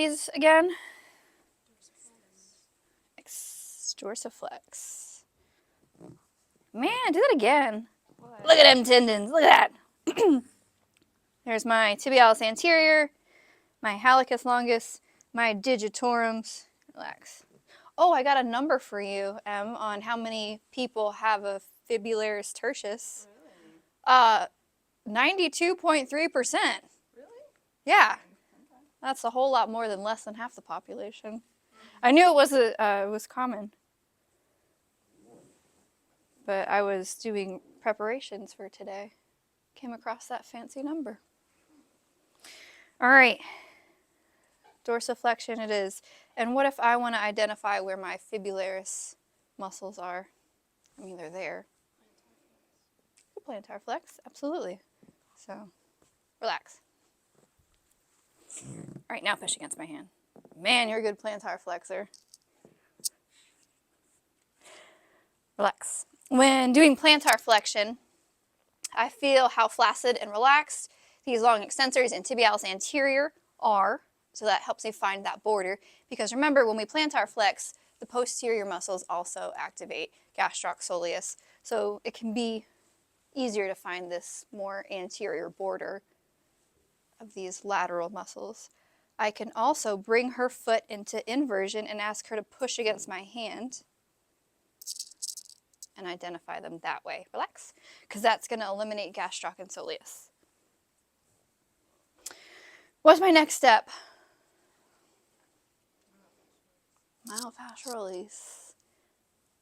These again. Dorsiflex. Man, do that again. What? Look at them tendons. Look at that. There's my tibialis anterior, my hallucis longus, my digitorum. Relax. Oh, I got a number for you, Em, on how many people have a fibularis tertius. Really? 92.3%. Really? Yeah. Okay. That's a whole lot more than less than half the population. Mm-hmm. I knew it was common. But I was doing preparations for today. Came across that fancy number. All right. Dorsiflexion it is. And what if I want to identify where my fibularis muscles are? I mean, they're there. Plantar flex, absolutely. So, relax. All right, now push against my hand. Man, you're a good plantar flexor. Relax. When doing plantar flexion, I feel how flaccid and relaxed these long extensors and tibialis anterior are, so that helps me find that border. Because remember, when we plantar flex, the posterior muscles also activate gastroc soleus, so it can be easier to find this more anterior border of these lateral muscles. I can also bring her foot into inversion and ask her to push against my hand and identify them that way. Relax, because that's going to eliminate gastroc and soleus. What's my next step? Myofascial release.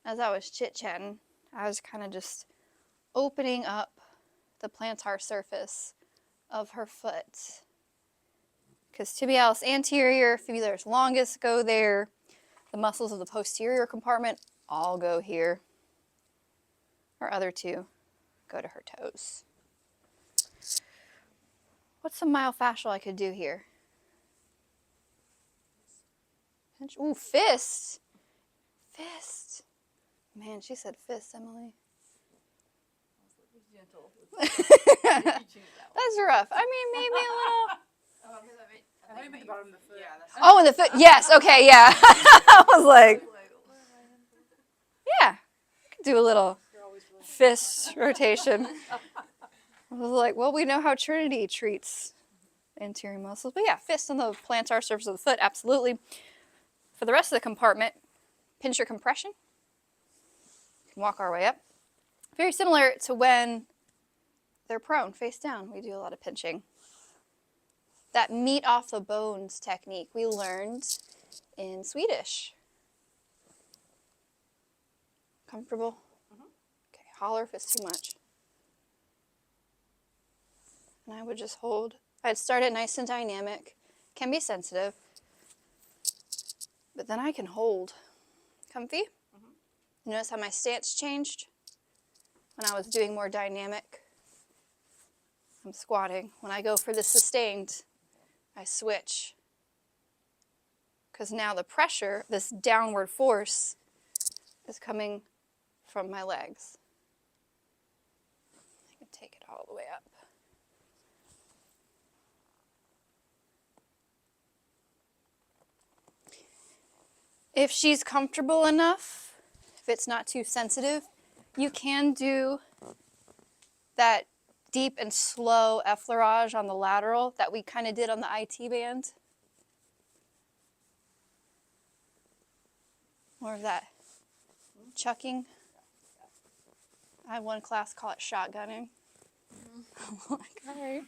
As I was chit-chatting, I was kind of just opening up the plantar surface of her foot. Because tibialis anterior, fibularis longus go there. The muscles of the posterior compartment all go here. Our other two go to her toes. What's some myofascial I could do here? Ooh, fist. Fist. Man, she said fist, Emily. That's rough. I mean, maybe a little. I think the bottom of the foot. Yeah, oh, in the foot. Yes. Okay. Yeah. I was like, yeah, could do a little fist rotation. I was like, well, we know how Trinity treats anterior muscles, but yeah, fist on the plantar surface of the foot, absolutely. For the rest of the compartment, pincher compression. We can walk our way up. Very similar to when they're prone, face down. We do a lot of pinching. That meat off the bones technique we learned in Swedish. Comfortable? Mm-hmm. Okay, holler if it's too much. And I would just hold. I'd start it nice and dynamic. Can be sensitive. But then I can hold. Comfy? Mm-hmm. Notice how my stance changed? When I was doing more dynamic. I'm squatting. When I go for the sustained, I switch. Because now the pressure, this downward force, is coming from my legs. I can take it all the way up. If she's comfortable enough, if it's not too sensitive, you can do that deep and slow effleurage on the lateral that we kind of did on the IT band. More of that chucking. I had one class call it shotgunning. Mm-hmm. All right.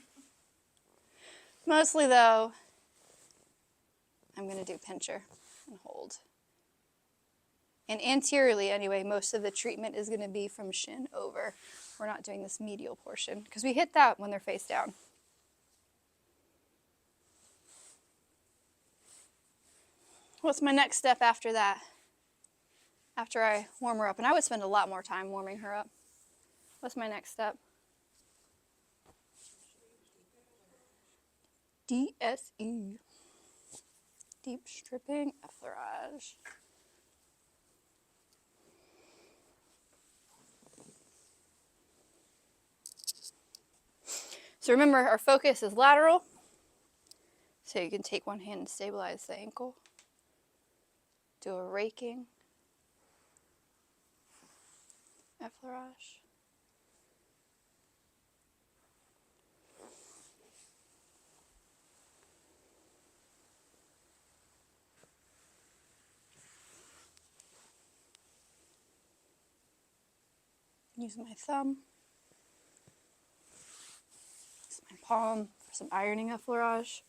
Mostly though, I'm going to do pincher and hold. And anteriorly anyway, most of the treatment is going to be from shin over. We're not doing this medial portion because we hit that when they're face down. What's my next step after that? After I warm her up, and I would spend a lot more time warming her up. What's my next step? DSE. Deep stripping effleurage. So remember, our focus is lateral. So you can take one hand and stabilize the ankle. Do a raking. Effleurage. Use my thumb. Use my palm for some ironing effleurage.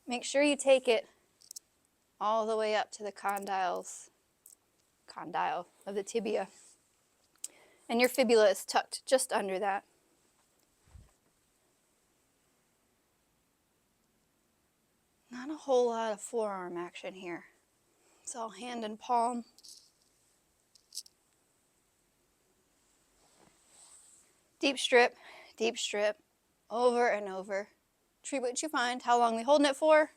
Make sure you take it all the way up to the condyle of the tibia. And your fibula is tucked just under that. Not a whole lot of forearm action here. It's all hand and palm. Deep strip, over and over. Treat what you find. How long are we holding it for?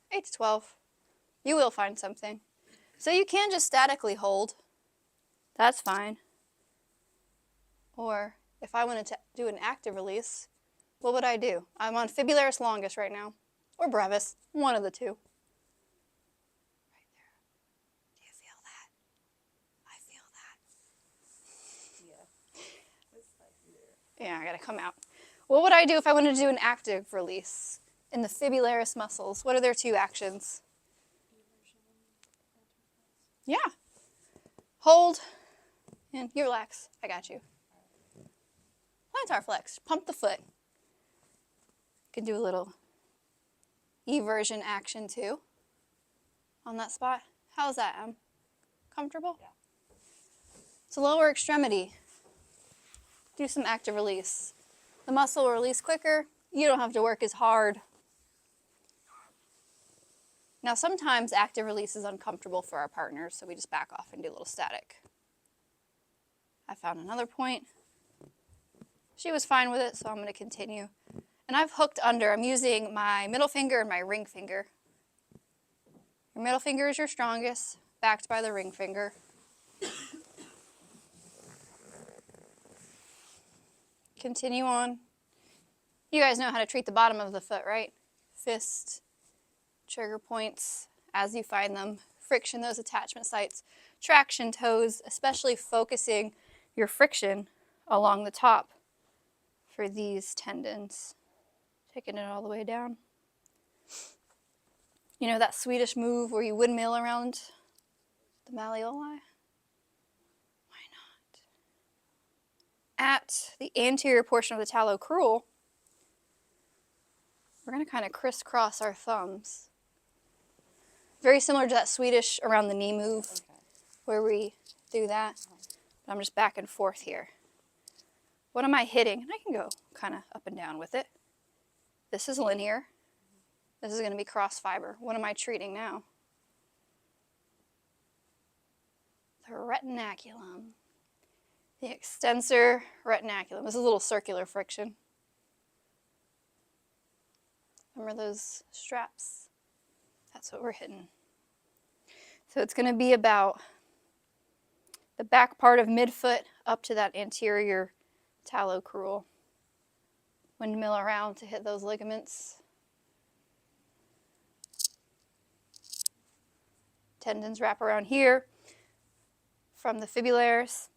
8 to 12. You will find something. So you can just statically hold. That's fine. Or if I wanted to do an active release, what would I do? I'm on fibularis longus right now, or brevis, one of the two. Right there. Do you feel that? I feel that. Yeah, I gotta come out. What would I do if I wanted to do an active release in the fibularis muscles? What are their two actions? Yeah. Hold, and you relax. I got you. Plantar flex. Pump the foot. You can do a little eversion action too on that spot. How's that, Em? Comfortable? Yeah. So lower extremity. Do some active release. The muscle will release quicker. You don't have to work as hard. Now sometimes active release is uncomfortable for our partners, so we just back off and do a little static. I found another point. She was fine with it, so I'm going to continue. And I've hooked under. I'm using my middle finger and my ring finger. Your middle finger is your strongest, backed by the ring finger. Continue on. You guys know how to treat the bottom of the foot, right? Fist, trigger points as you find them. Friction those attachment sites. Traction toes, especially focusing your friction along the top for these tendons. Taking it all the way down. You know that Swedish move where you windmill around the malleoli? Why not? At the anterior portion of the talocrural, we're going to kind of crisscross our thumbs. Very similar to that Swedish around the knee move, where we do that. But I'm just back and forth here. What am I hitting? And I can go kind of up and down with it. This is linear. This is going to be cross fiber. What am I treating now? The retinaculum. The extensor retinaculum. This is a little circular friction. Remember those straps? That's what we're hitting. So it's going to be about the back part of midfoot up to that anterior talocrural. Windmill around to hit those ligaments. Tendons wrap around here from the fibularis.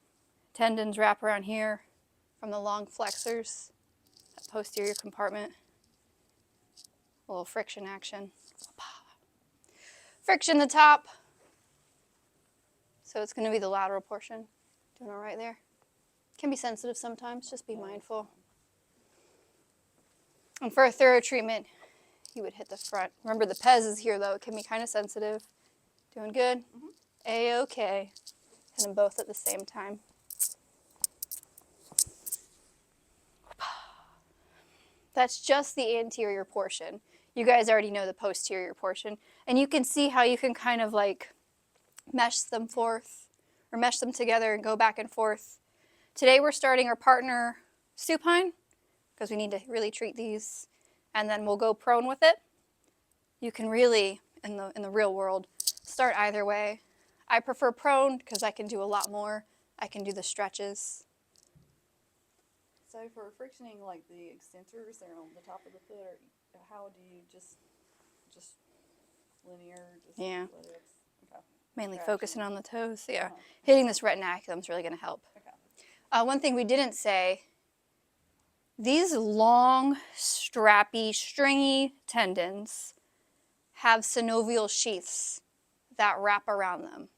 Tendons wrap around here from the long flexors, that posterior compartment. A little friction action. Friction the top. So it's going to be the lateral portion. Doing all right there. Can be sensitive sometimes, just be mindful. And for a thorough treatment, you would hit the front. Remember the pes is here though, it can be kind of sensitive. Doing good? Mm-hmm. A-okay. Hit them both at the same time. That's just the anterior portion. You guys already know the posterior portion. And you can see how you can kind of like mesh them forth or mesh them together and go back and forth. Today we're starting our partner supine because we need to really treat these, and then we'll go prone with it. You can really, in the real world, start either way. I prefer prone because I can do a lot more. I can do the stretches. So for frictioning, like the extensors, they're on the top of the foot, or how do you just linear? Just Yeah. let it, okay. Mainly Traction. focusing on the toes, yeah. Uh-huh. Hitting this retinaculum is really going to help. Okay. One thing we didn't say, these long, strappy, stringy tendons have synovial sheaths that wrap around them.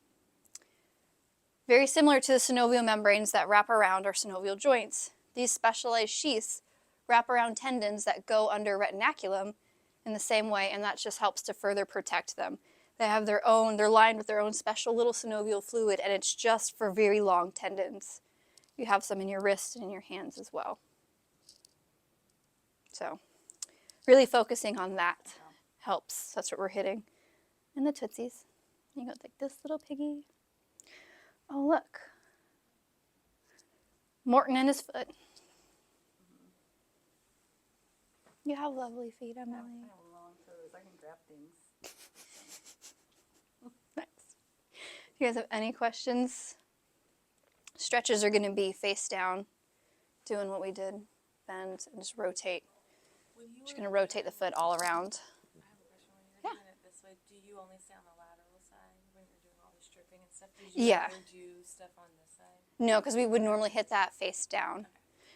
Very similar to the synovial membranes that wrap around our synovial joints. These specialized sheaths wrap around tendons that go under retinaculum in the same way, and that just helps to further protect them. They have their own, they're lined with their own special little synovial fluid, and it's just for very long tendons. You have some in your wrist and in your hands as well. So, really focusing on that helps. That's what we're hitting. And the tootsies. You go like this little piggy. Oh, look. Morton and his foot. You have lovely feet, Emily. I have long toes. I can grab things. Nice. If you guys have any questions, stretches are going to be face down, doing what we did. Bend and just rotate. Just going to rotate the foot all around. I have a question. When you're doing it this way, do you only stay on the lateral side when you're doing all the stripping and stuff? Did you ever do stuff on this side? No, because we would normally hit that face down.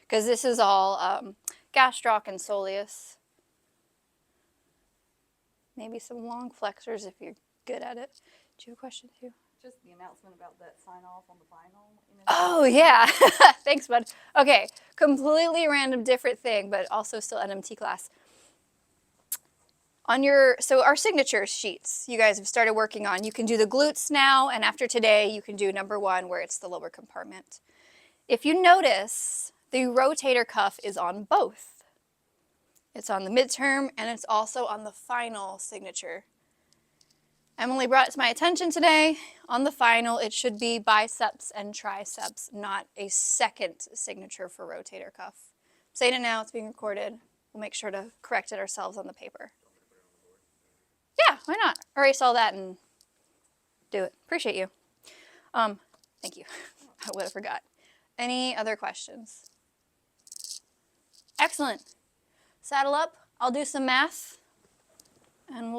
Because this is all gastroc and soleus. Maybe some long flexors if you're good at it. Do you have a question too? Just the announcement about that sign off on the final. Oh, yeah. Thanks, bud. Okay, completely random, different thing, but also still NMT class. So our signature sheets you guys have started working on. You can do the glutes now, and after today, you can do number 1 where it's the lower compartment. If you notice, the rotator cuff is on both. It's on the midterm, and it's also on the final signature. Emily brought it to my attention today. On the final, it should be biceps and triceps, not a second signature for rotator cuff. I'm saying it now, it's being recorded. We'll make sure to correct it ourselves on the paper. Yeah, why not? Erase all that and do it. Appreciate you. Thank you. I would have forgot. Any other questions? Excellent. Saddle up. I'll do some math, and we'll